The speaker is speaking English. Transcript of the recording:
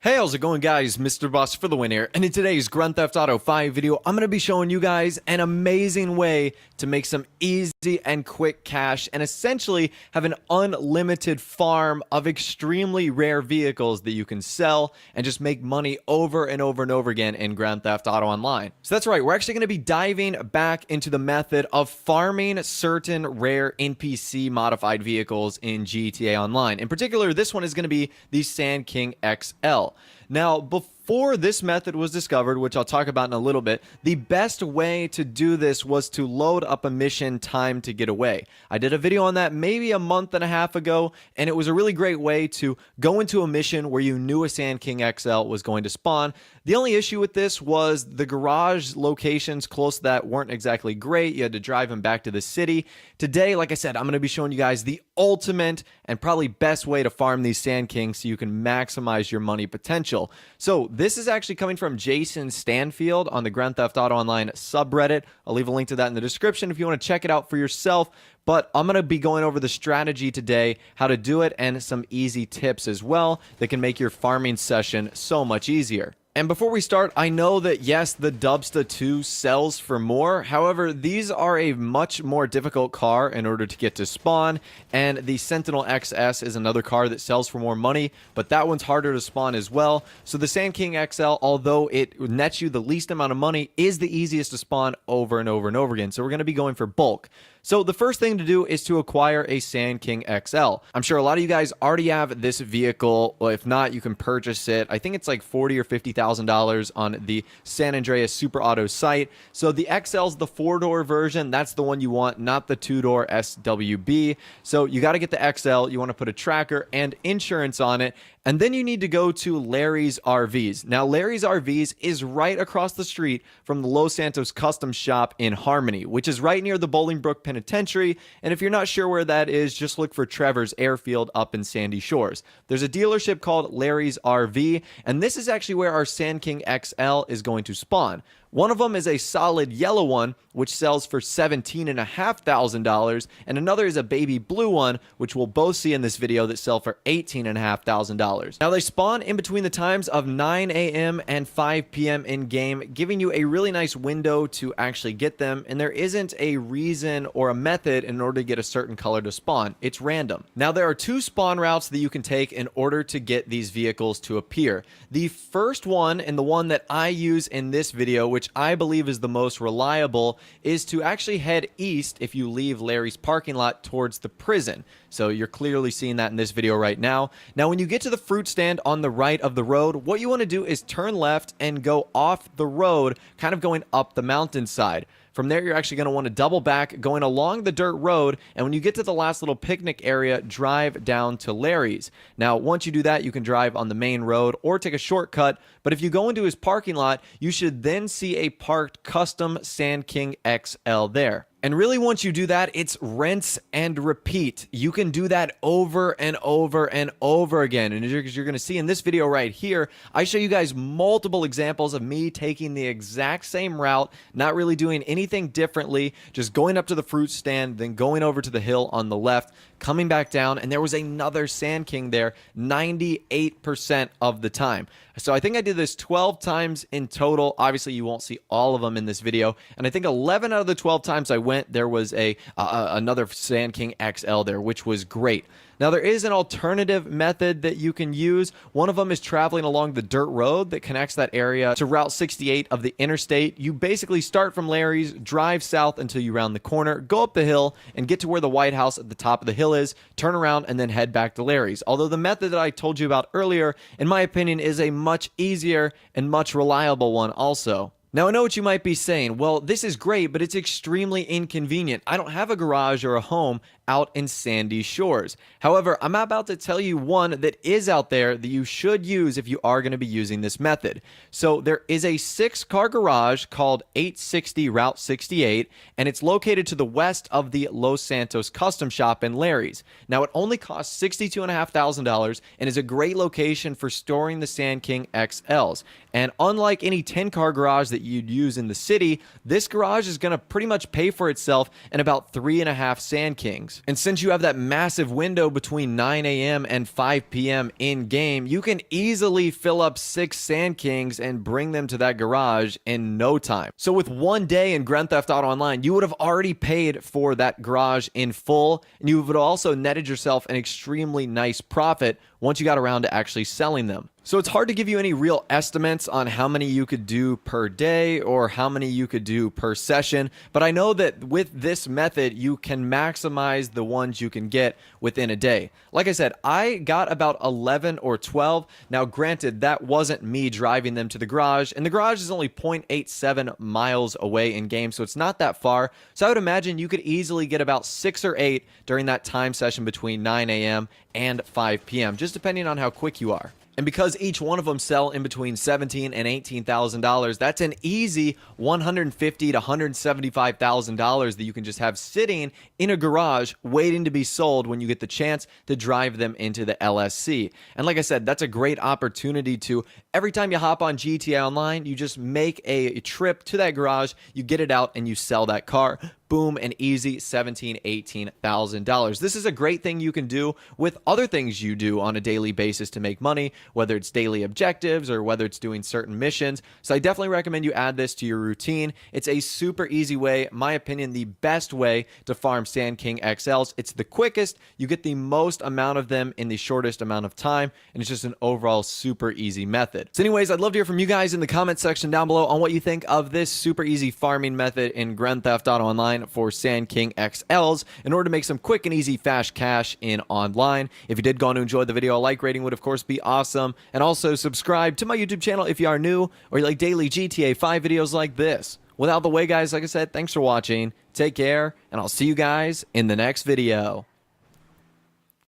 Hey, how's it going, guys? Mr. Boss for the win here, and in today's Grand Theft Auto 5 video, I'm going to be showing you guys an amazing way to make some easy and quick cash and essentially have an unlimited farm of extremely rare vehicles that you can sell and just make money over and over and over again in Grand Theft Auto Online. So that's right, we're actually going to be diving back into the method of farming certain rare NPC modified vehicles in GTA Online. In particular, this one is going to be the Sand King XL. Now, before this method was discovered, which I'll talk about in a little bit, the best way to do this was to load up a mission time to get away. I did a video on that maybe a month and a half ago, and it was a really great way to go into a mission where you knew a Sand King XL was going to spawn. The only issue with this was the garage locations close to that weren't exactly great. You had to drive them back to the city. Today, like I said, I'm going to be showing you guys the ultimate and probably best way to farm these Sand Kings so you can maximize your money potential. So this is actually coming from Jason Stanfield on the Grand Theft Auto Online subreddit. I'll leave a link to that in the description if you want to check it out for yourself. But I'm going to be going over the strategy today, how to do it, and some easy tips as well that can make your farming session so much easier. And before we start, I know that yes, the Dubsta 2 sells for more. However, these are a much more difficult car in order to get to spawn. And the Sentinel XS is another car that sells for more money, but that one's harder to spawn as well. So the Sand King XL, although it nets you the least amount of money, is the easiest to spawn over and over and over again. So we're going to be going for bulk. So the first thing to do is to acquire a Sand King XL. I'm sure a lot of you guys already have this vehicle. Well, if not, you can purchase it. I think it's like $40,000 or $50,000 on the San Andreas Super Auto site. So the XL is the 4-door version. That's the one you want, not the 2-door SWB. So you got to get the XL. You want to put a tracker and insurance on it. And then you need to go to Larry's RVs. Now, Larry's RVs is right across the street from the Los Santos Custom Shop in Harmony, which is right near the Bolingbrook Penitentiary. And if you're not sure where that is, just look for Trevor's Airfield up in Sandy Shores. There's a dealership called Larry's RV, and this is actually where our Sand King XL is going to spawn. One of them is a solid yellow one, which sells for $17,500, and another is a baby blue one, which we'll both see in this video, that sell for $18,500. Now, they spawn in between the times of 9 a.m. and 5 p.m. in-game, giving you a really nice window to actually get them, and there isn't a reason or a method in order to get a certain color to spawn. It's random. Now, there are two spawn routes that you can take in order to get these vehicles to appear. The first one, and the one that I use in this video, which I believe is the most reliable, is to actually head east if you leave Larry's parking lot towards the prison. So you're clearly seeing that in this video right now. Now, when you get to the fruit stand on the right of the road, what you want to do is turn left and go off the road, kind of going up the mountainside. From there, you're actually going to want to double back, going along the dirt road, and when you get to the last little picnic area, drive down to Larry's. Now, once you do that, you can drive on the main road or take a shortcut, but if you go into his parking lot, you should then see a parked custom Sand King XL there. And really, once you do that, it's rinse and repeat. You can do that over and over and over again. And as you're going to see in this video right here, I show you guys multiple examples of me taking the exact same route, not really doing anything differently, just going up to the fruit stand, then going over to the hill on the left, coming back down, and there was another Sand King there 98% of the time. So I think I did this 12 times in total. Obviously, you won't see all of them in this video. And I think 11 out of the 12 times I went, there was another Sand King XL there, which was great. Now, there is an alternative method that you can use. One of them is traveling along the dirt road that connects that area to Route 68 of the interstate. You basically start from Larry's, drive south until you round the corner, go up the hill, and get to where the White House at the top of the hill is, turn around, and then head back to Larry's. Although the method that I told you about earlier, in my opinion, is a much easier and much reliable one also. Now, I know what you might be saying. Well, this is great, but it's extremely inconvenient. I don't have a garage or a home out in Sandy Shores. However, I'm about to tell you one that is out there that you should use if you are going to be using this method. So there is a 6-car garage called 860 Route 68, and it's located to the west of the Los Santos Custom Shop in Larry's. Now, it only costs $62,500 and is a great location for storing the Sand King XLs. And unlike any 10-car garage that you'd use in the city, this garage is going to pretty much pay for itself in about 3.5 Sand Kings. hours. And since you have that massive window between 9 a.m. and 5 p.m. in game, you can easily fill up 6 Sand Kings and bring them to that garage in no time. So with one day in Grand Theft Auto Online, you would have already paid for that garage in full, and you would also netted yourself an extremely nice profit once you got around to actually selling them. So it's hard to give you any real estimates on how many you could do per day or how many you could do per session, but I know that with this method, you can maximize the ones you can get within a day. Like I said, I got about 11 or 12. Now, granted, that wasn't me driving them to the garage, and the garage is only 0.87 miles away in game, so it's not that far. So I would imagine you could easily get about 6 or 8 during that time session between 9 a.m. and 5 p.m., just depending on how quick you are. And because each one of them sell in between $17,000 and $18,000, that's an easy $150,000 to $175,000 that you can just have sitting in a garage waiting to be sold when you get the chance to drive them into the LSC. And like I said, that's a great opportunity to, every time you hop on GTA Online, you just make a trip to that garage, you get it out, and you sell that car. Boom, an easy $17,000, $18,000. This is a great thing you can do with other things you do on a daily basis to make money, whether it's daily objectives or whether it's doing certain missions. So I definitely recommend you add this to your routine. It's a super easy way, in my opinion, the best way to farm Sand King XLs. It's the quickest, you get the most amount of them in the shortest amount of time, and it's just an overall super easy method. So anyways, I'd love to hear from you guys in the comment section down below on what you think of this super easy farming method in Grand Theft Auto Online for Sand King XLs in order to make some quick and easy fast cash in online. If you did go on to enjoy the video, a like rating would of course be awesome, and also subscribe to my YouTube channel if you are new or you like daily GTA 5 videos like this. Without the way, guys, like I said, thanks for watching, take care, and I'll see you guys in the next video.